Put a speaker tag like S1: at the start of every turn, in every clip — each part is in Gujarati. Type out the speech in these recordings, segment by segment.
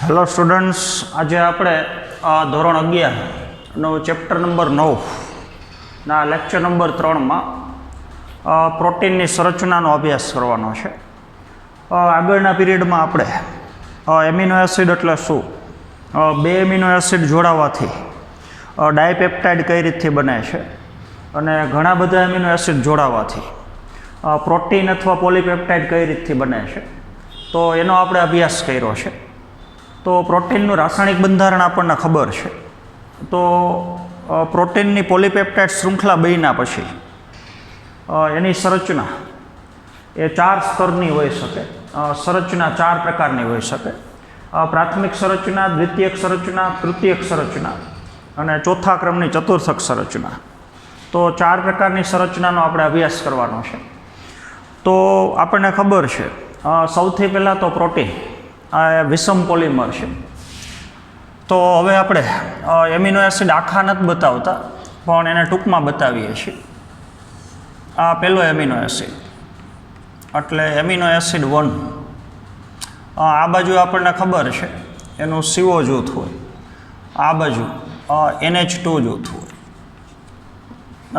S1: हेलो स्टूडेंट्स, आज આપણે ધોરણ 11 નો ચેપ્ટર નંબર 9 ના લેક્ચર નંબર 3 માં પ્રોટીનની સંરચનાનો અભ્યાસ કરવાનો છે। આગળના પીરિયડમાં આપણે એમિનો એસિડ એટલે શું, બે એમિનો એસિડ જોડાવાથી ડાયપેપ્ટાઇડ કઈ રીતથી બને છે અને ઘણા બધા એમિનો એસિડ જોડાવાથી પ્રોટીન અથવા પોલીપેપ્ટાઇડ કઈ રીતથી બને છે, તો એનો આપણે અભ્યાસ કર્યો છે। તો પ્રોટીનનું રાસાયણિક બંધારણ આપણને ખબર છે। તો પ્રોટીનની પોલીપેપ્ટાઇડ શૃંખલા બન્યા પછી એની સંરચના એ 4 સ્તરની હોઈ શકે। સંરચના 4 પ્રકારની હોઈ શકે। પ્રાથમિક સંરચના, દ્વિતીયક સંરચના, તૃતીયક સંરચના અને ચોથા ક્રમની ચતુર્થક સંરચના। તો 4 પ્રકારની સંરચનાનો આપણે અભ્યાસ કરવાનો છે। તો આપણને ખબર છે સૌથી પહેલાં તો પ્રોટીન આ વિષમ પોલિમર છે। તો હવે આપણે એમિનો એસિડ આખા નથી બતાવતા, પણ એને ટૂંકમાં બતાવીએ છીએ। આ પહેલો એમિનો એસિડ એટલે એમિનો એસિડ 1। આ બાજુ આપણને ખબર છે એનું CO જૂથ હોય, આ બાજુ NH2 જૂથ હોય।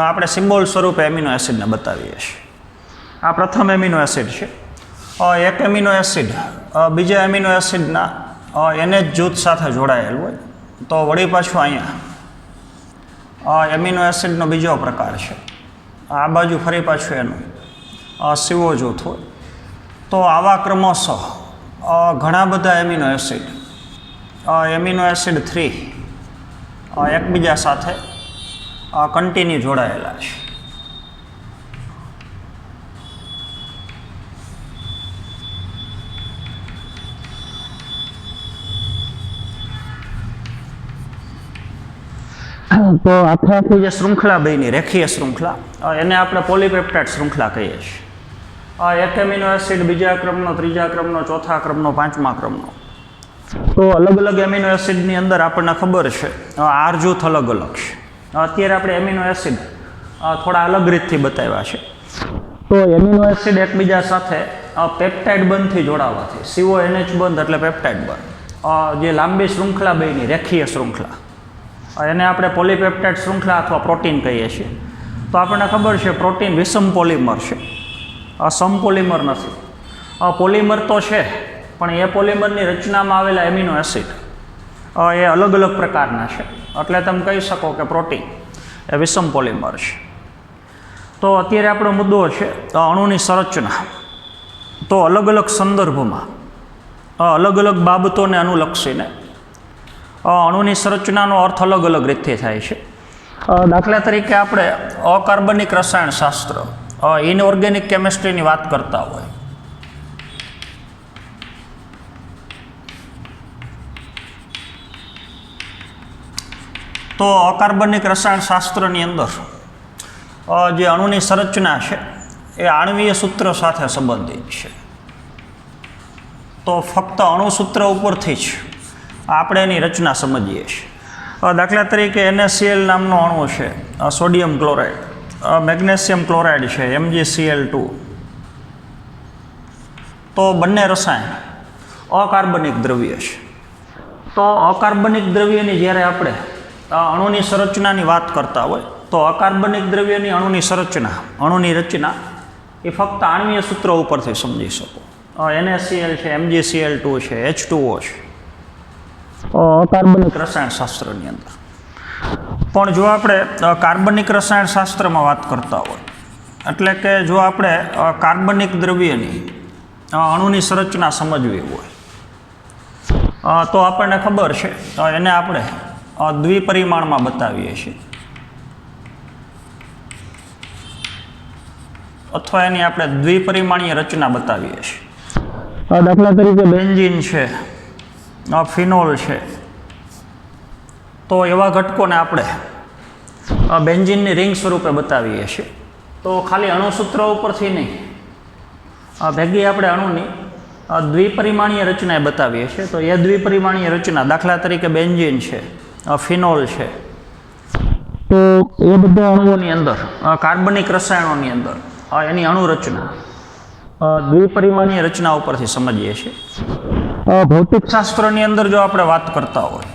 S1: આપણે સિમ્બોલ સ્વરૂપે એમિનો એસિડને બતાવીએ છીએ। આ પ્રથમ એમિનો એસિડ છે। એક એમિનો એસિડ બીજા એમિનો એસિડના NH જૂથ સાથે જોડાયેલ હોય તો વળી પાછું અહીંયા એમિનો એસિડનો બીજો પ્રકાર છે। આ બાજુ ફરી પાછું એનું CO જૂથ હોય। તો આવા ક્રમશઃ ઘણા બધા એમિનો એસિડ 3 એકબીજા સાથે કન્ટિન્યુ જોડાયેલા છે। તો આખી જે શૃંખલા બની રેખીય શૃંખલા એને આપણે પોલીપેપ્ટાઇડ શૃંખલા કહીએ છીએ। એક એમિનો એસિડ બીજા ક્રમનો, ત્રીજા ક્રમનો, ચોથા ક્રમનો, પાંચમા ક્રમનો। તો અલગ અલગ એમિનો એસિડની અંદર આપણને ખબર છે આર જૂથ અલગ અલગ છે। અત્યારે આપણે એમિનો એસિડ થોડા અલગ રીતથી બતાવ્યા છે। તો એમિનો એસિડ એકબીજા સાથે પેપ્ટાઇડ બંધથી જોડાવાથી, CONH બંધ એટલે પેપ્ટાઇડ બંધ, જે લાંબી શૃંખલા બની રેખીય શૃંખલા એને આપણે પોલીપેપ્ટાઇડ શૃંખલા અથવા પ્રોટીન કહીએ છીએ। તો આપણને ખબર છે પ્રોટીન વિષમ પોલિમર છે, સમપોલિમર નથી। પોલિમર તો છે પણ એ પોલિમરની રચનામાં આવેલા એમિનો એસિડ એ અલગ અલગ પ્રકારના છે, એટલે તમે કહી શકો કે પ્રોટીન એ વિષમ પોલિમર છે। તો અત્યારે આપણો મુદ્દો છે અણુની સંરચના। તો અલગ અલગ સંદર્ભમાં અલગ અલગ બાબતોને અનુલક્ષીને અણુની સંરચનાનો અર્થ અલગ અલગ રીતથી થાય છે। દાખલા તરીકે આપણે અકાર્બનિક રસાયણશાસ્ત્ર, ઇનઓર્ગેનિક કેમિસ્ટ્રીની વાત કરતા હોય તો અકાર્બનિક રસાયણશાસ્ત્રની અંદર જે અણુની સંરચના છે એ આણ્વીય સૂત્ર સાથે સંબંધિત છે। તો ફક્ત અણુસૂત્ર ઉપરથી જ આપણે એની રચના સમજીએ છીએ। દાખલા તરીકે NaCl નામનો અણુ છે, સોડિયમ ક્લોરાઇડ, મેગ્નેશિયમ ક્લોરાઇડ છે, MgCl2। તો બંને રસાયણ અકાર્બનિક દ્રવ્ય છે। તો અકાર્બનિક દ્રવ્યની જ્યારે આપણે અણુની સંરચનાની વાત કરતા હોય તો અકાર્બનિક દ્રવ્યની અણુની રચના એ ફક્ત આણ્વીય સૂત્રો ઉપરથી સમજી શકો। NaCl છે, MgCl2 છે, H2O છે, અકાર્બનિક રસાયણશાસ્ત્રની અંદર। પણ જો આપણે કાર્બનિક રસાયણશાસ્ત્રમાં વાત કરતા હોય એટલે કે જો આપણે કાર્બનિક દ્રવ્યની અણુની સંરચના સમજવી હોય તો આપણને ખબર છે એને આપણે દ્વિપરિમાણમાં બતાવીએ છીએ, અથવા એની આપણે દ્વિપરિમાણીય રચના બતાવીએ છીએ। દાખલા તરીકે બેન્ઝીન છે, ફિનોલ છે। તો એવા ઘટકોને આપણે બેન્ઝીનની રિંગ સ્વરૂપે બતાવીએ છીએ। તો ખાલી અણુસૂત્ર ઉપરથી નહીં, ભેગી આપણે અણુની દ્વિપરિમાણીય રચના બતાવીએ છીએ। તો એ દ્વિપરિમાણીય રચના દાખલા તરીકે બેન્ઝીન છે, ફિનોલ છે, તો એ બધા અણુઓની અંદર કાર્બનિક રસાયણોની અંદર એની અણુ રચના દ્વિપરિમાણીય રચના ઉપરથી સમજીએ છીએ। ભૌતિકશાસ્ત્રની અંદર જો આપણે વાત કરતા હોય,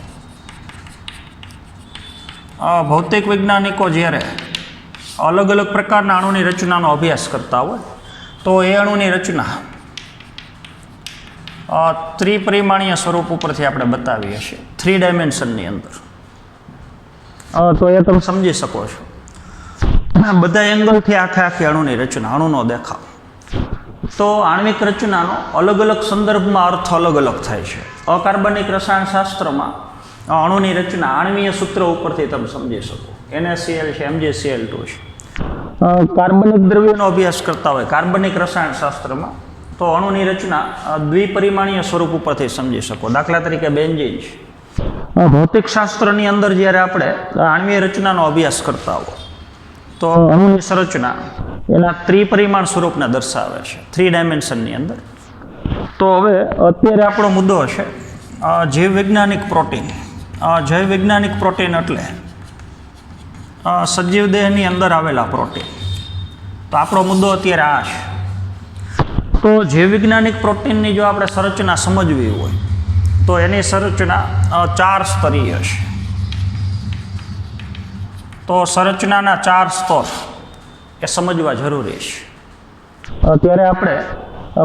S1: ભૌતિક વૈજ્ઞાનિકો જ્યારે અલગ અલગ પ્રકારના અણુની રચનાનો અભ્યાસ કરતા હોય તો એ અણુની રચના ત્રિપરિમાણીય સ્વરૂપ ઉપરથી આપણે બતાવીએ છીએ, 3 ડાયમેન્શનની અંદર. તો એ તમે સમજી શકો છો. બધા એંગલથી આખી અણુની રચના, અણુનો દેખાવ. તો આણ્વિક રચનાનો અલગ અલગ સંદર્ભમાં અર્થ અલગ અલગ થાય છે. અકાર્બનિક રસાયણશાસ્ત્રમાં અણુની રચના આણ્વીય સૂત્ર ઉપરથી તમે સમજી શકો. NaCl છે, MgCl2 છે. કાર્બનિક દ્રવ્યનો અભ્યાસ કરતા હોય કાર્બનિક રસાયણશાસ્ત્રમાં તો અણુની રચના દ્વિપરિમાણીય સ્વરૂપ ઉપરથી સમજી શકો. દાખલા તરીકે બેન્ઝીન છે. ભૌતિકશાસ્ત્રની અંદર જ્યારે આપણે આણ્વીય રચનાનો અભ્યાસ કરતા હોય તો અણુની સંરચના એના ત્રિપરિમાણ સ્વરૂપને દર્શાવે છે, 3 ડાયમેન્શનની અંદર. તો હવે અત્યારે આપણો મુદ્દો છે જીવવૈજ્ઞાનિક પ્રોટીન. જૈવવૈજ્ઞાનિક પ્રોટીન એટલે સજીવ દેહની અંદર આવેલા પ્રોટીન. તો આપણો મુદ્દો અત્યારે આ છે. તો જીવવૈજ્ઞાનિક પ્રોટીનની જો આપણે સંરચના સમજવી હોય તો એની સંરચના 4 સ્તરીય છે. તો સંરચનાના 4 સ્તર એ સમજવા જરૂરી છે. ત્યારે આપણે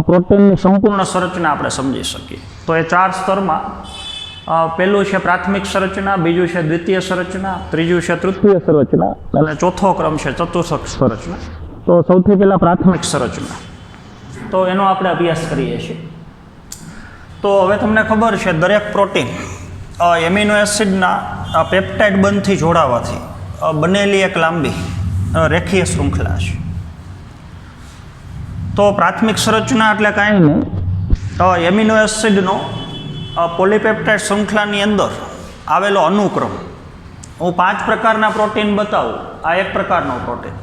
S1: પ્રોટીનની સંપૂર્ણ સંરચના આપણે સમજી શકીએ. તો એ 4 સ્તરમાં પહેલું છે પ્રાથમિક સંરચના, બીજું છે દ્વિતીય સંરચના, ત્રીજું છે તૃતીય સંરચના અને ચોથો ક્રમ છે ચતુર્થ સંરચના. તો સૌથી પહેલાં પ્રાથમિક સંરચના, તો એનો આપણે અભ્યાસ કરીએ છીએ. તો હવે તમને ખબર છે દરેક પ્રોટીન એમિનો એસિડના પેપ્ટાઇડ બંધથી જોડાવાથી બનેલી એક લાંબી રેખીય શૃંખલા છે. તો પ્રાથમિક સંરચના એટલે કાંઈ નહીં, એમિનો એસિડનો પોલીપેપ્ટાઇડ શૃંખલાની અંદર આવેલો અનુક્રમ. હું 5 પ્રકારના પ્રોટીન બતાવું, આ એક પ્રકારનો પ્રોટીન.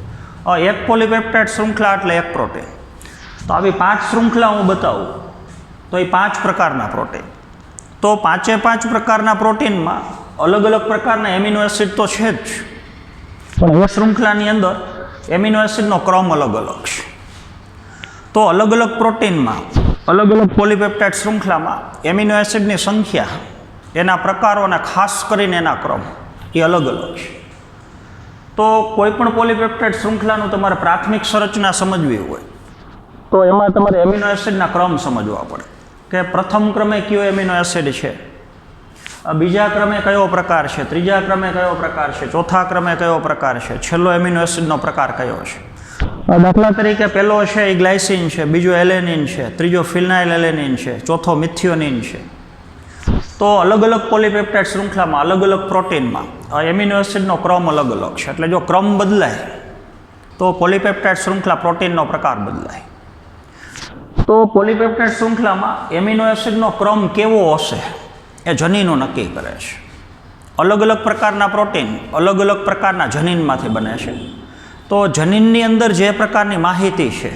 S1: એક પોલીપેપ્ટાઇડ શૃંખલા એટલે એક પ્રોટીન. તો આવી 5 શૃંખલા હું બતાવું તો એ 5 પ્રકારના પ્રોટીન. તો 5 પ્રકારના પ્રોટીનમાં અલગ અલગ પ્રકારના એમિનો એસિડ તો છે જ, પણ એ શૃંખલાની અંદર એમિનો એસિડનો ક્રમ અલગ અલગ છે. તો અલગ અલગ પ્રોટીનમાં અલગ અલગ પોલીપેપ્ટાઇડ શૃંખલામાં એમિનો એસિડની સંખ્યા, એના પ્રકારો અને ખાસ કરીને એના ક્રમ એ અલગ અલગ છે. તો કોઈ પણ પોલીપેપ્ટાઇડ શૃંખલાનું તમારે પ્રાથમિક સંરચના સમજવી હોય તો એમાં તમારે એમિનો એસિડના ક્રમ સમજવા પડે કે પ્રથમ ક્રમે કયો એમિનો એસિડ છે, બીજા ક્રમે કયો પ્રકાર છે, ત્રીજા ક્રમે કયો પ્રકાર છે, ચોથા ક્રમે કયો પ્રકાર છે, છેલ્લો એમિનો એસિડનો પ્રકાર કયો છે. દાખલા તરીકે પહેલો છે એ ગ્લાયસિન છે, બીજો એલેનિન છે, ત્રીજો ફિનાઇલ એલેનિન છે, ચોથો મિથિયોનિન છે. તો અલગ અલગ પોલીપેપ્ટાઇડ શૃંખલામાં અલગ અલગ પ્રોટીનમાં એમિનો એસિડનો ક્રમ અલગ અલગ છે. એટલે જો ક્રમ બદલાય તો પોલીપેપ્ટાઇડ શૃંખલા પ્રોટીનનો પ્રકાર બદલાય. તો પોલીપેપ્ટાઇડ શૃંખલામાં એમિનો એસિડનો ક્રમ કેવો હશે એ જનીનો નક્કી કરે છે. અલગ અલગ પ્રકારના પ્રોટીન અલગ અલગ પ્રકારના જનીનમાંથી બને છે. તો જનીનની અંદર જે પ્રકારની માહિતી છે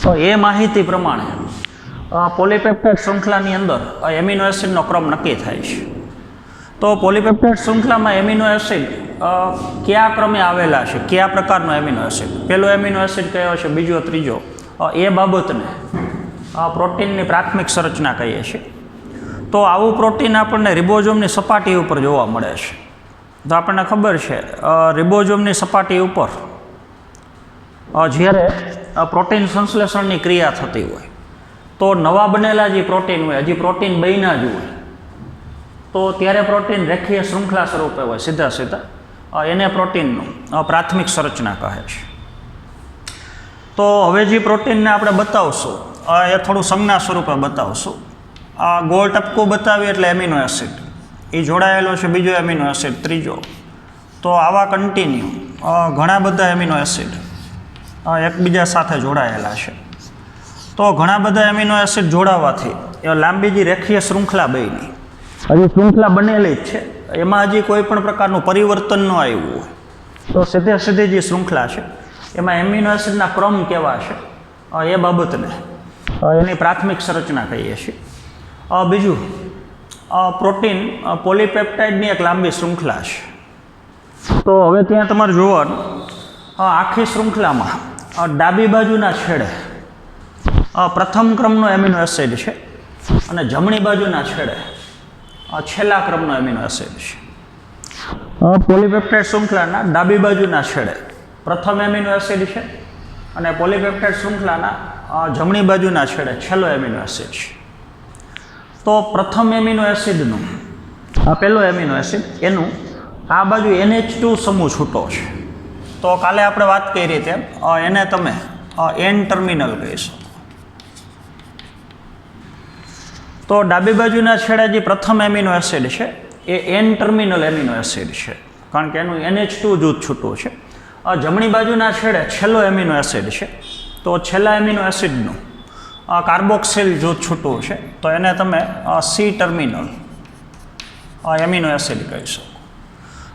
S1: તો એ માહિતી પ્રમાણે પોલીપેપ્ટાઇડ શૃંખલાની અંદર એમિનો એસિડનો ક્રમ નક્કી થાય છે. તો પોલીપેપ્ટાઇડ શૃંખલામાં એમિનો એસિડ કયા ક્રમે આવેલા છે, કયા પ્રકારનો એમિનો એસિડ, પહેલો એમિનો એસિડ કયો છે, બીજો, ત્રીજો, એ બાબતને પ્રોટીનની પ્રાથમિક સંરચના કહીએ છીએ. તો આવું પ્રોટીન આપણને રિબોઝોમની સપાટી ઉપર જોવા મળે છે. તો આપણને ખબર છે રિબોઝોમની સપાટી ઉપર જ્યારે પ્રોટીન સંશ્લેષણની ક્રિયા થતી હોય તો નવા બનેલા જે પ્રોટીન હોય, હજી પ્રોટીન બન્યા જ હોય, તો ત્યારે પ્રોટીન રેખીય શૃંખલા સ્વરૂપે હોય સીધા સીધા, એને પ્રોટીનનું પ્રાથમિક સંરચના કહે છે. તો હવે જે પ્રોટીનને આપણે બતાવશું એ થોડું સંજ્ઞા સ્વરૂપે બતાવશું. આ ગોળ ટપકું બતાવીએ એટલે એમિનો એસિડ, એ જોડાયેલો છે બીજો એમિનો એસિડ, ત્રીજો. તો આવા કન્ટિન્યુ ઘણા બધા એમિનો એસિડ એકબીજા સાથે જોડાયેલા છે. તો ઘણા બધા એમિનો એસિડ જોડાવાથી એ લાંબી જે રેખીય શૃંખલા બની, હજી શૃંખલા બનેલી જ છે, એમાં હજી કોઈ પણ પ્રકારનું પરિવર્તન ન આવ્યું હોય તો સીધે સીધી જે શૃંખલા છે એમાં એમિનો એસિડના ક્રમ કેવા છે એ બાબતને એની પ્રાથમિક સંરચના કહીએ છીએ. બીજું પ્રોટીન પોલીપેપ્ટાઇડની એક લાંબી શૃંખલા છે. તો હવે ત્યાં તમારે જોવાનું આખી શૃંખલામાં ડાબી બાજુના છેડે પ્રથમ ક્રમનો એમિનો એસિડ છે અને જમણી બાજુના છેડે છેલ્લા ક્રમનો એમિનો એસિડ છે. પોલીપેપ્ટાઇડ શૃંખલાના ડાબી બાજુના છેડે પ્રથમ એમિનો એસિડ છે અને પોલીપેપ્ટાઇડ શૃંખલાના જમણી બાજુના છેડે છેલ્લો એમિનો એસિડ છે. તો પ્રથમ એમિનો એસિડનું પહેલો એમિનો એસિડ એનું આ બાજુ NH2 સમૂહ છૂટો છે. તો કાલે આપણે વાત કરી તેમ એને તમે N ટર્મિનલ કહી શકો. તો ડાબી બાજુના છેડે જે પ્રથમ એમિનો એસિડ છે એ N ટર્મિનલ એમિનો એસિડ છે, કારણ કે એનું NH2 જૂથ છૂટું છે. જમણી બાજુના છેડે છેલ્લો એમિનો એસિડ છે, તો છેલ્લા એમિનો એસિડનું કાર્બોક્સિલ જૂથ છૂટું છે, તો એને તમે C ટર્મિનલ એમિનો એસિડ કહી શકો.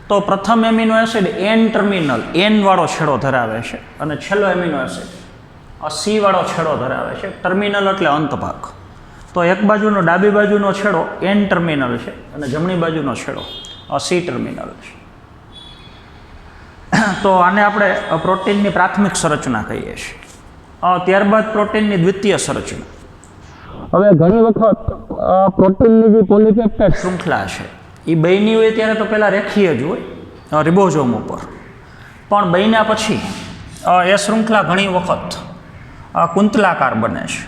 S1: તો પ્રથમ amino acid N terminal N વાળો છેડો ધરાવે છે અને છેલ્લો એમિનો એસિડ C વાળો છેડો ધરાવે છે. ટર્મિનલ એટલે અંત ભાગ. તો એક બાજુનો ડાબી બાજુનો છેડો N ટર્મિનલ છે અને જમણી બાજુનો છેડો C ટર્મિનલ છે. તો આને આપણે પ્રોટીનની પ્રાથમિક સંરચના કહીએ છીએ. ત્યારબાદ પ્રોટીનની દ્વિતીય સંરચના. હવે ઘણી વખત પ્રોટીનની જે પોલીપેપ્ટાઇડ શૃંખલા છે એ બની હોય ત્યારે તો પહેલાં રેખીય જ હોય રિબોઝોમ ઉપર, પણ બન્યા પછી એ શૃંખલા ઘણી વખત કુંતલાકાર બને છે.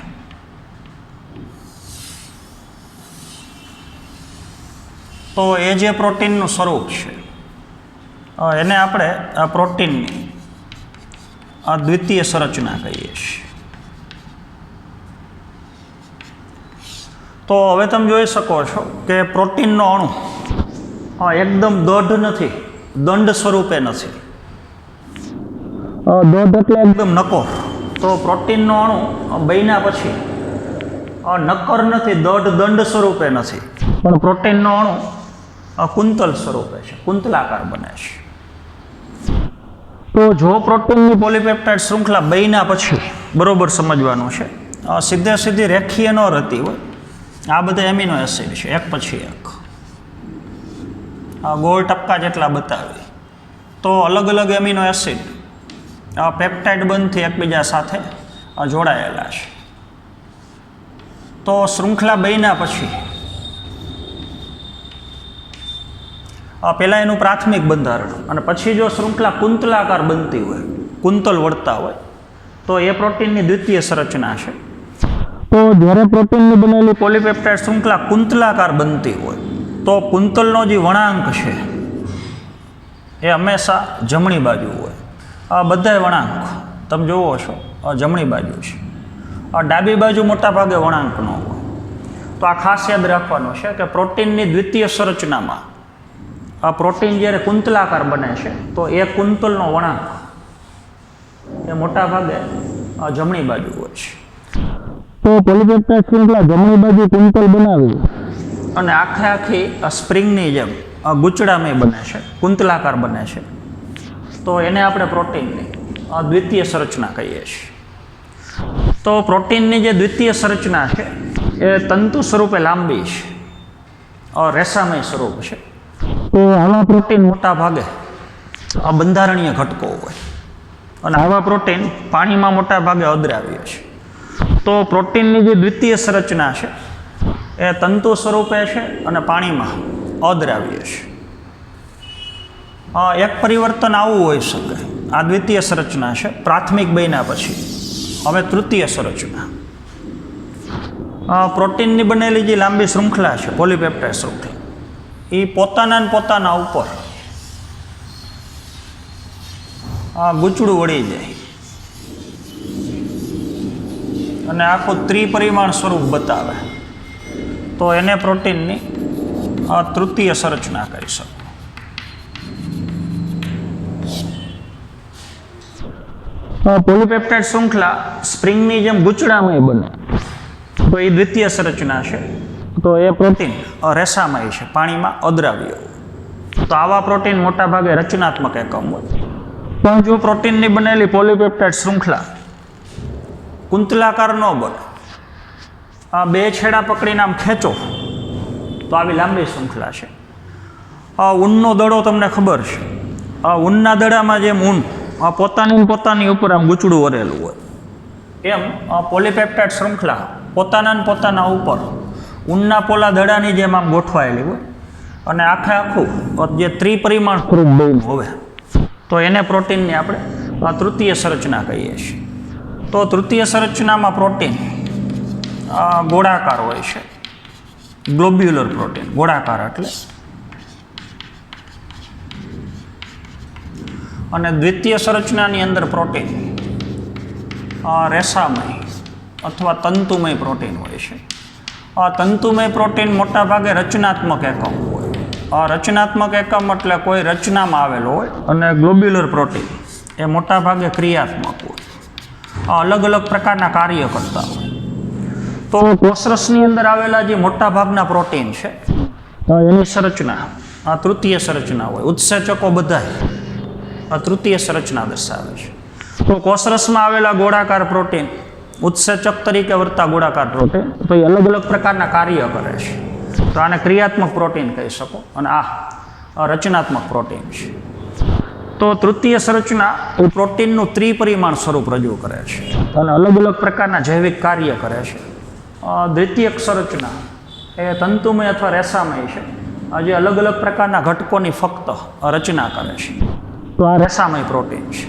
S1: તો એ જે પ્રોટીનનું સ્વરૂપ છે એને આપણે પ્રોટીનની દ્વિતીય સંરચના કહીએ છીએ. તો હવે તમે જોઈ શકો છો કે પ્રોટીનનો અણુ એકદમ દોઢ નથી, દંડ સ્વરૂપે નથી. દોઢ એટલે એકદમ નકોર. તો પ્રોટીનનો અણુ બન્યા પછી નક્કર નથી, દોઢ દંડ સ્વરૂપે નથી, પણ પ્રોટીનનો અણુ કુંતલ સ્વરૂપે છે, કુંતલાકાર બને છે. તો જો પ્રોટીનની પોલીપેપ્ટાઇડ શૃંખલા બન્યા પછી બરોબર સમજવાનું છે, સીધે સીધી રેખીય ન રહેતી હોય. આ બધા એમિનો એસિડ છે એક પછી એક, ગોળ ટપકા જેટલા બતાવી. તો અલગ અલગ એમિનો એસિડ પેપ્ટાઇડ બંધથી એકબીજા સાથે જોડાયેલા છે. તો શૃંખલા બન્યા પછી પહેલાં એનું પ્રાથમિક બંધારણ અને પછી જો શૃંખલા કુંતલાકાર બનતી હોય, કુંતલ વળતા હોય, તો એ પ્રોટીનની દ્વિતીય સંરચના છે. તો જ્યારે પ્રોટીનની બનેલી પોલીપેપ્ટાઇડ શૃંખલા કુંતલાકાર બનતી હોય તો કુંતલનો જે વળાંક છે એ હંમેશા જમણી બાજુ હોય. આ બધા વળાંક તમે જુઓ છો જમણી બાજુ છે. ડાબી બાજુ મોટા ભાગે વળાંક ન હોય. તો આ ખાસ યાદ રાખવાનું છે કે પ્રોટીનની દ્વિતીય સંરચનામાં આ પ્રોટીન જ્યારે કુંતલાકાર બને છે તો એ કુંતલનો વળાંક એ મોટા ભાગે જમણી બાજુ હોય છે. તો પોલીપેપ્ટાઇડ શૃંખલા જમણી બાજુ કુંતલ બનાવી અને આખી સ્પ્રિંગની જેમ ગૂંચળામય બને છે, કુંતલાકાર બને છે. તો એને આપણે પ્રોટીનની દ્વિતીય સંરચના કહીએ છીએ. તો પ્રોટીનની જે દ્વિતીય સંરચના છે એ તંતુ સ્વરૂપે લાંબી છે, રેસામય સ્વરૂપ છે. તો આવા પ્રોટીન મોટા ભાગે બંધારણીય ઘટકો હોય અને આવા પ્રોટીન પાણીમાં મોટા ભાગે અદ્રાવ્ય છે. તો પ્રોટીનની જે દ્વિતીય સંરચના છે એ તંતુ સ્વરૂપે છે અને પાણીમાં અદ્રાવ્ય છે. એક પરિવર્તન આવું હોઈ શકે. આ દ્વિતીય સંરચના છે, પ્રાથમિક બન્યા પછી હવે તૃતીય સંરચના. પ્રોટીનની બનેલી જે લાંબી શૃંખલા છે, પોલીપેપ્ટાઇડ શૃંખલા, એ પોતાના ઉપર ગૂંચળું વળી જાય અને આખું ત્રિપરિમાણ સ્વરૂપ બતાવે તો એને પ્રોટીનની તૃતીય સંરચના કહી શકો. પોલીપેપ્ટાઇડ શૃંખલા સ્પ્રિંગની જેમ ગૂંચળામય બને તો એ દ્વિતીય સંરચના છે. તો એ પ્રોટીન રેસામય છે, પાણીમાં અદ્રાવ્ય. તો આવા પ્રોટીન મોટા ભાગે રચનાત્મક એકમ હોય. પણ જો પ્રોટીનની બનેલી પોલીપેપ્ટાઇડ શૃંખલા કુંતલાકાર ન બને, આ બે છેડા પકડીને આમ ખેંચો તો આવી લાંબી શૃંખલા છે. ઊનનો દડો તમને ખબર છે, ઊનના દડામાં જેમ ઊન પોતાની ઉપર આમ ગૂંચળું વરેલું હોય, એમ પોલીપેપ્ટાઇડ શૃંખલા પોતાના ઉપર ઊનના પોલા દડાની જેમ આમ ગોઠવાયેલી હોય અને આખે આખું જે ત્રિપરિમાણ સ્વરૂપ બન્યું હોય તો એને પ્રોટીનની આપણે તૃતીય સંરચના કહીએ છીએ. તો તૃતીય સંરચનામાં પ્રોટીન ગોળાકાર હોય છે, ગ્લોબ્યુલર પ્રોટીન, ગોળાકાર એટલે. અને દ્વિતીય સંરચનાની અંદર પ્રોટીન રેસામય અથવા તંતુમય પ્રોટીન હોય છે. તંતુમય પ્રોટીન મોટાભાગે રચનાત્મક એકમ હોય. રચનાત્મક એકમ એટલે કોઈ રચનામાં આવેલો હોય. અને ગ્લોબ્યુલર પ્રોટીન એ મોટાભાગે ક્રિયાત્મક હોય, અલગ અલગ પ્રકારના કાર્ય કરતા હોય. તો કોષરસની અંદર આવેલા જે મોટાભાગના પ્રોટીન છે એની સંરચના તૃતીય સંરચના હોય. ઉત્સેચકો બધા તૃતીય સંરચના દર્શાવે છે. તો કોષરસમાં આવેલા ગોળાકાર પ્રોટીન ઉત્સેચક તરીકે વર્તા ગોળાકાર પ્રોટીન તો એ અલગ અલગ પ્રકારના કાર્ય કરે છે. તો આને ક્રિયાત્મક પ્રોટીન કહી શકો અને આ રચનાત્મક પ્રોટીન છે. તો તૃતીય સંરચના એ પ્રોટીનનું ત્રિપરિમાણ સ્વરૂપ રજૂ કરે છે અને અલગ અલગ પ્રકારના જૈવિક કાર્ય કરે છે. દ્વિતીયક સંરચના એ તંતુમય અથવા રેસામય છે, જે અલગ અલગ પ્રકારના ઘટકોની ફક્ત રચના કરે છે. તો આ રેસામય પ્રોટીન છે.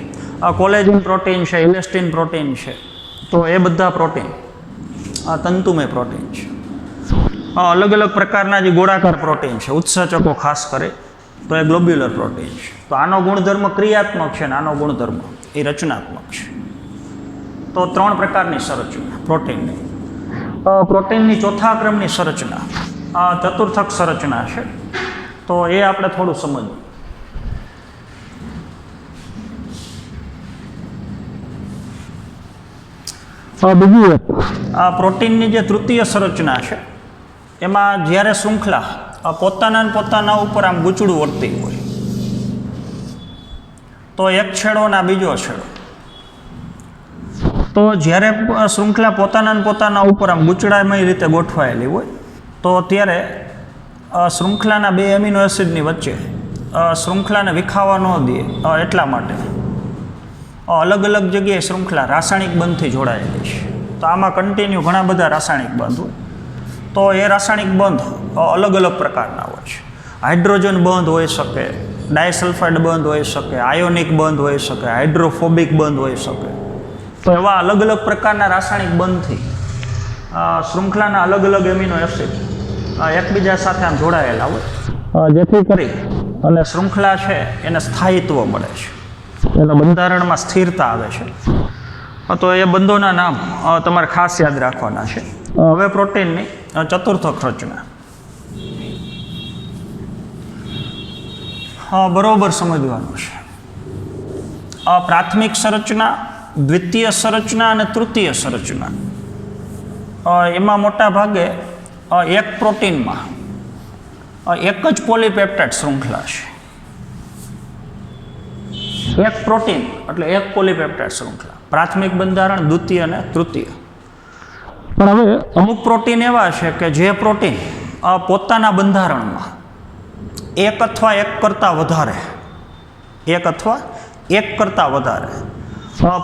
S1: કોલેજન પ્રોટીન છે, ઇલેસ્ટિન પ્રોટીન છે, તો એ બધા પ્રોટીન તંતુમય પ્રોટીન છે. અલગ અલગ પ્રકારના જે ગોળાકાર પ્રોટીન છે, ઉત્સેચકો ખાસ કરે તો એ ગ્લોબ્યુલર પ્રોટીન છે. તો આનો ગુણધર્મ ક્રિયાત્મક છે અને આનો ગુણધર્મ એ રચનાત્મક છે. તો 3 પ્રકારની સંરચના પ્રોટીનની. પ્રોટીનની ચોથા ક્રમની સંરચના ચતુર્થક સંરચના છે. તો એ આપણે થોડું સમજવું. બીજું એક પ્રોટીનની જે તૃતીય સંરચના છે એમાં જ્યારે શૃંખલા પોતાના ઉપર આમ ગૂંચળું વર્તી હોય તો એક છેડો ના બીજો છેડો. તો જ્યારે શૃંખલા પોતાના ઉપર આમ ગૂંચળામય રીતે ગોઠવાયેલી હોય તો ત્યારે શૃંખલાના 2 એમિનો એસિડની વચ્ચે શૃંખલાને વિખાવા ન દે એટલા માટે અલગ અલગ જગ્યાએ શૃંખલા રાસાયણિક બંધથી જોડાયેલી છે. તો આમાં કન્ટિન્યુ ઘણા બધા રાસાયણિક બંધ હોય. તો એ રાસાયણિક બંધ અલગ અલગ પ્રકારના હોય છે. હાઇડ્રોજન બંધ હોઈ શકે, ડાયસલ્ફાઇડ બંધ હોઈ શકે, આયોનિક બંધ હોઈ શકે, હાઇડ્રોફોબિક બંધ હોઈ શકે. તો એવા અલગ અલગ પ્રકારના રાસાયણિક બંધથી શૃંખલાના અલગ અલગ એમિનો એસિડ એકબીજા સાથે આમ જોડાયેલા હોય, જેથી કરી અને શૃંખલા છે એને સ્થાયિત્વ મળે છે, એના બંધારણમાં સ્થિરતા આવે છે. તો એ બંધોના નામ તમારે ખાસ યાદ રાખવાના છે. હવે પ્રોટીનની ચતુર્થક રચના બરોબર સમજવાનું છે. પ્રાથમિક સંરચના, દ્વિતીય સંરચના અને તૃતીય સંરચના એમાં મોટા ભાગે એક પ્રોટીનમાં એક જ પોલીપેપ્ટાઇડ શૃંખલા છે. એક પ્રોટીન એટલે એક પોલીપેપ્ટાઇડ શૃંખલા, પ્રાથમિક બંધારણ, દ્વિતીય અને તૃતીય. પણ હવે અમુક પ્રોટીન એવા છે કે જે પ્રોટીન પોતાના બંધારણમાં એક અથવા એક કરતાં વધારે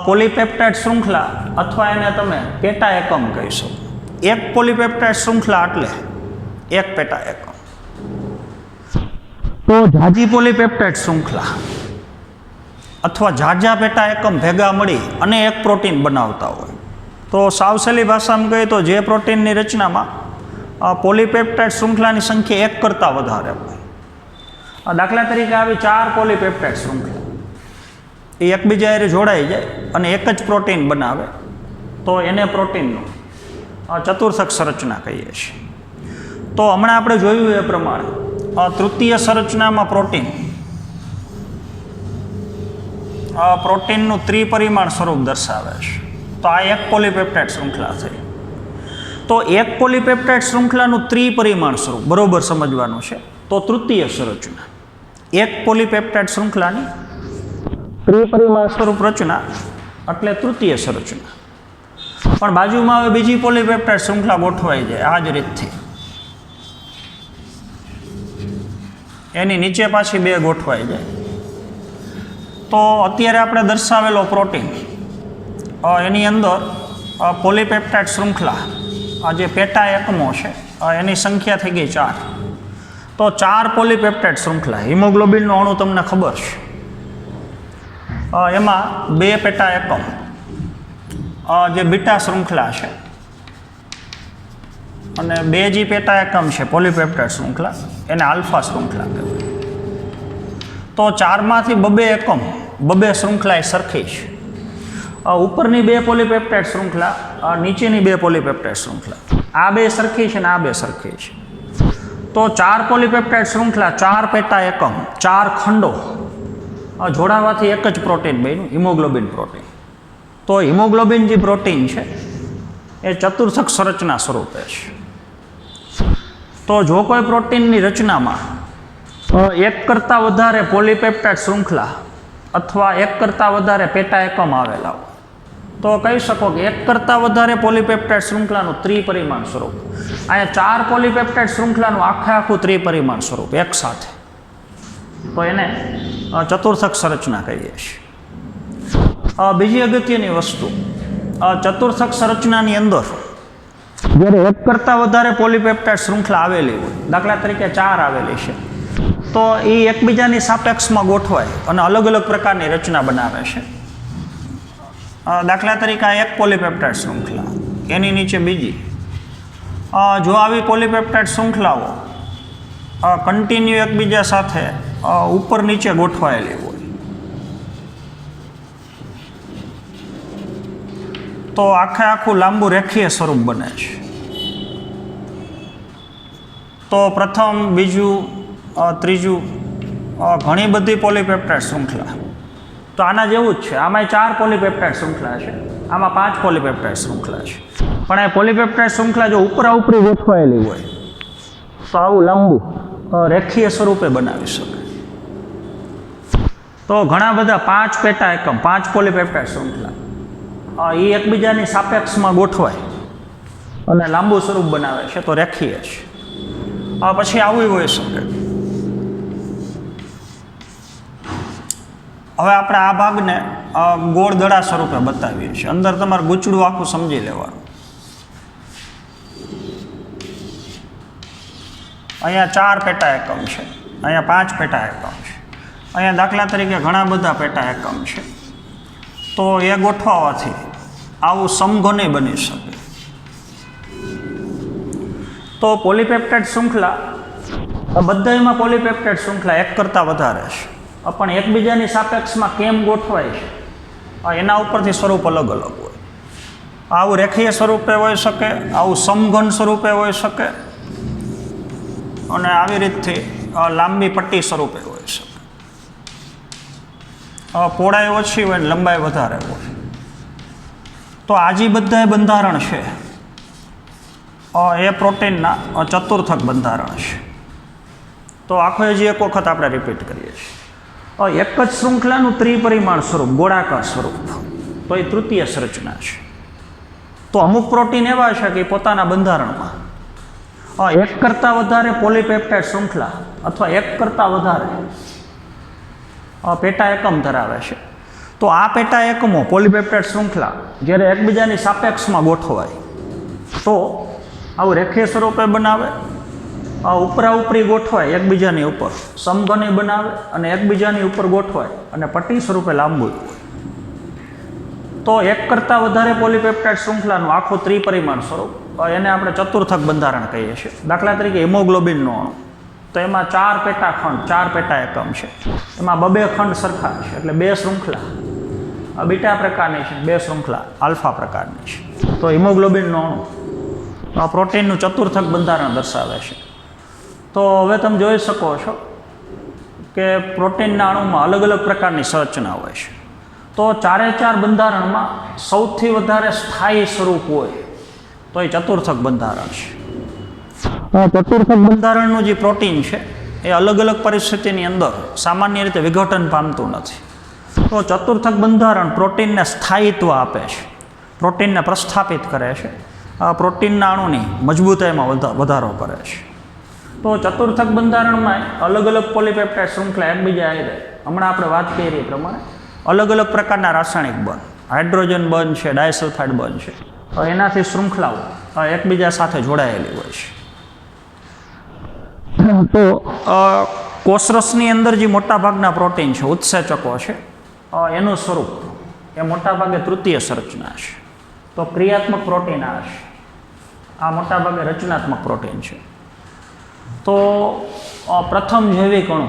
S1: પોલીપેપ્ટાઇડ શૃંખલા અથવા એને તમે પેટા એકમ કહી શકો. એક પોલીપેપ્ટાઇડ શૃંખલા એટલે એક પેટા એકમ. તો ઝાઝી પોલીપેપ્ટાઇડ શૃંખલા અથવા ઝાઝા પેટા એકમ ભેગા મળી અને એક પ્રોટીન બનાવતા હોય. તો સાવ સહેલી ભાષામાં કહીએ તો જે પ્રોટીનની રચનામાં પોલીપેપ્ટાઇડ શૃંખલાની સંખ્યા એક કરતાં વધારે હોય. દાખલા તરીકે આવી 4 પોલીપેપ્ટાઇડ શૃંખલા એ એકબીજા હારે જોડાઈ જાય અને એક જ પ્રોટીન બનાવે તો એને પ્રોટીનનું ચતુર્થક સંરચના કહીએ છીએ. તો હમણાં આપણે જોયું એ પ્રમાણે તૃતીય સંરચનામાં પ્રોટીનનું ત્રિપરિમાણ સ્વરૂપ દર્શાવે છે. તો આ એક પોલીપેપ્ટાઇડ શૃંખલા થઈ. તો એક પોલીપેપ્ટાઇડ શૃંખલાનું ત્રિપરિમાણ સ્વરૂપ બરોબર સમજવાનું છે. તો તૃતીય સંરચના એક પોલીપેપ્ટાઇડ શૃંખલાની ત્રિપરિમાણ સ્વરૂપ રચના એટલે તૃતીય સંરચના. પણ બાજુમાં હવે બીજી પોલીપેપ્ટાઇડ શૃંખલા ગોઠવાઈ જાય આ જ રીતથી. એની નીચે પાછી 2 ગોઠવાઈ જાય. તો અત્યારે આપણે દર્શાવેલો પ્રોટીન એની અંદર પોલીપેપ્ટાઇડ શૃંખલા આ જે પેટા એકમો છે એની સંખ્યા થઈ ગઈ 4. તો 4 પોલીપેપ્ટાઇડ શૃંખલા. હિમોગ્લોબિનનું અણુ તમને ખબર છે, એમાં 2 પેટા એકમ જે બીટા શૃંખલા છે અને 2 જે પેટા એકમ છે પોલીપેપ્ટાઇડ શૃંખલા એને આલ્ફા શૃંખલા કહેવાય. તો 4માંથી 2 એકમ 2 શૃંખલા એ સરખી છે. ઉપરની 2 પોલીપેપ્ટાઇડ શૃંખલા, નીચેની 2 પોલીપેપ્ટાઇડ શૃંખલા, આ 2 સરખી છે ને આ 2 સરખી છે. તો 4 પોલીપેપ્ટાઇડ શૃંખલા, 4 પેટા એકમ, 4 ખંડો જોડાવાથી એક જ પ્રોટીન બન્યું, હિમોગ્લોબિન પ્રોટીન. તો હિમોગ્લોબિન જે પ્રોટીન છે એ ચતુર્થક સંરચના સ્વરૂપે છે. તો જો કોઈ પ્રોટીનની રચનામાં એક કરતાં વધારે પોલીપેપ્ટાઇડ શૃંખલા અથવા એક કરતાં વધારે પેટા એકમ આવેલા હોય તો કહી શકો કે એક કરતાં વધારે પોલીપેપ્ટાઇડ શૃંખલાનું ત્રિપરિમાણ સ્વરૂપ. અહીંયા 4 પોલીપેપ્ટાઇડ શૃંખલાનું આખું ત્રિપરિમાણ સ્વરૂપ એક સાથે, તો એને ચતુર્થક સંરચના કહીએ છીએ. બીજી અગત્યની વસ્તુ, ચતુર્થક સંરચનાની અંદર જ્યારે એક કરતાં વધારે પોલીપેપ્ટાઇડ શૃંખલા આવેલી હોય, દાખલા તરીકે 4 આવેલી છે, તો એ એકબીજાની સાપેક્ષમાં ગોઠવાય અને અલગ અલગ પ્રકારની રચના બનાવે છે. દાખલા તરીકે આ એક પોલીપેપ્ટાઇડ શૃંખલા, એની નીચે બીજી. જો આવી પોલીપેપ્ટાઇડ શૃંખલાઓ કન્ટિન્યુ એકબીજા સાથે ઉપર નીચે ગોઠવાયેલી હોય તો આખું લાંબુ રેખીય સ્વરૂપ બને છે. તો પ્રથમ, બીજું, ત્રીજું, ઘણી બધી પોલીપેપ્ટાઇડ શૃંખલા. તો આના જેવું જ છે. આમાં 4 પોલીપેપ્ટાઇડ શૃંખલા છે, આમાં 5 પોલીપેપ્ટાઇડ શૃંખલા છે. પણ આ પોલીપેપ્ટાઇડ શૃંખલા જો ઉપરી ગોઠવાયેલી હોય તો આવું લાંબુ રેખીય સ્વરૂપે બનાવી શકે. તો ઘણા બધા 5 પેટા એકમ, 5 પોલીપેપ્ટાઇડ શૃંખલા એ એકબીજાની સાપેક્ષમાં ગોઠવાય અને લાંબુ સ્વરૂપ બનાવે છે, તો રેખીય છે. પછી આવું હોઈ શકે. હવે આપણે આ ભાગને ગોળ દડા સ્વરૂપે બતાવીએ છીએ. અંદર તમારે ગૂંચળું આખું સમજી લેવાનું. અહીંયા 4 પેટા એકમ છે, અહીંયા 5 પેટા એકમ છે, અહીંયા દાખલા તરીકે ઘણા બધા પેટા એકમ છે. તો એ ગોઠવાવાથી આવું સમઘનય બની શકે. તો પોલીપેપ્ટાઇડ શૃંખલા, બધામાં પોલીપેપ્ટાઇડ શૃંખલા એક કરતાં વધારે છે, પણ એકબીજાની સાપેક્ષમાં કેમ ગોઠવાય છે એના ઉપરથી સ્વરૂપ અલગ અલગ હોય. આવું રેખીય સ્વરૂપે હોઈ શકે, આવું સમઘન સ્વરૂપે હોઈ શકે, અને આવી રીતથી લાંબી પટ્ટી સ્વરૂપે હોઈ શકે. પહોળાઈ ઓછી હોય ને લંબાઈ વધારે હોય. તો આ જે બધા બંધારણ છે એ પ્રોટીનના ચતુર્થક બંધારણ છે. તો આખો હજી એક વખત આપણે રિપીટ કરીએ છીએ. એક જ શૃંખલાનું ત્રિપરિમાણ સ્વરૂપ, ગોળાકાર સ્વરૂપ, તો એ તૃતીય સંરચના છે. તો અમુક પ્રોટીન એવા છે કે પોતાના બંધારણમાં એક કરતાં વધારે પોલીપેપ્ટાઇડ શૃંખલા અથવા એક કરતાં વધારે પેટા એકમ ધરાવે છે. તો આ પેટા એકમો પોલીપેપ્ટાઇડ શૃંખલા જ્યારે એકબીજાની સાપેક્ષમાં ગોઠવાય તો આવું રેખીય સ્વરૂપે બનાવે, ઉપરી ગોઠવાય એકબીજાની ઉપર, સમઘનય બનાવે અને એકબીજાની ઉપર ગોઠવાય અને પટ્ટી સ્વરૂપે લાંબુ હોય. તો એક કરતાં વધારે પોલીપેપ્ટાઇડ શૃંખલાનું આખું ત્રિપરિમાણ સ્વરૂપ, એને આપણે ચતુર્થક બંધારણ કહીએ છીએ. દાખલા તરીકે હિમોગ્લોબિનનો અણુ, તો એમાં 4 પેટા ખંડ, 4 પેટા એકમ છે, એમાં 2 ખંડ સરખા છે, એટલે 2 શૃંખલા બીટા પ્રકારની છે, 2 શૃંખલા આલ્ફા પ્રકારની છે. તો હિમોગ્લોબિનનો અણુ પ્રોટીનનું ચતુર્થક બંધારણ દર્શાવે છે. તો હવે તમે જોઈ શકો છો કે પ્રોટીનના અણુમાં અલગ અલગ પ્રકારની સંરચના હોય છે. તો 4 બંધારણમાં સૌથી વધારે સ્થાયી સ્વરૂપ હોય તો એ ચતુર્થક બંધારણ છે. ચતુર્થક બંધારણનું જે પ્રોટીન છે એ અલગ અલગ પરિસ્થિતિની અંદર સામાન્ય રીતે વિઘટન પામતું નથી. તો ચતુર્થક બંધારણ પ્રોટીનને સ્થાયિત્વ આપે છે, પ્રોટીનને પ્રસ્થાપિત કરે છે, પ્રોટીનના અણુની મજબૂતાઈમાં વધારો કરે છે. તો ચતુર્થક બંધારણમાં અલગ અલગ પોલીપેપ્ટાઇડ શૃંખલા એકબીજા આવી, હમણાં આપણે વાત કરી એ પ્રમાણે અલગ અલગ પ્રકારના રાસાયણિક બંધ, હાઇડ્રોજન બંધ છે, ડાયસલ્ફાઇડ બંધ છે, એનાથી શૃંખલાઓ એકબીજા સાથે જોડાયેલી હોય છે. તો કોષરસની અંદર જે મોટાભાગના પ્રોટીન છે, ઉત્સેચકો છે, એનું સ્વરૂપ એ મોટાભાગે તૃતીય સંરચના છે. તો ક્રિયાત્મક પ્રોટીન આ છે, આ મોટાભાગે રચનાત્મક પ્રોટીન છે. તો પ્રથમ જૈવિક અણુ,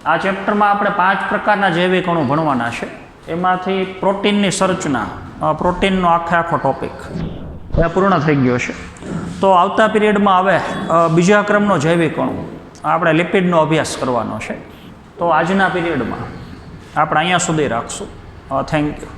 S1: આ ચેપ્ટરમાં આપણે 5 પ્રકારના જૈવિક અણુ ભણવાના છે. એમાંથી પ્રોટીનની સંરચના, પ્રોટીનનો આખો ટોપિક એ પૂર્ણ થઈ ગયો છે. તો આવતા પીરિયડમાં હવે બીજા ક્રમનો જૈવિક અણુ, આપણે લિપિડનો અભ્યાસ કરવાનો છે. તો આજના પીરિયડમાં આપણે અહીંયા સુધી રાખશું. Thank you.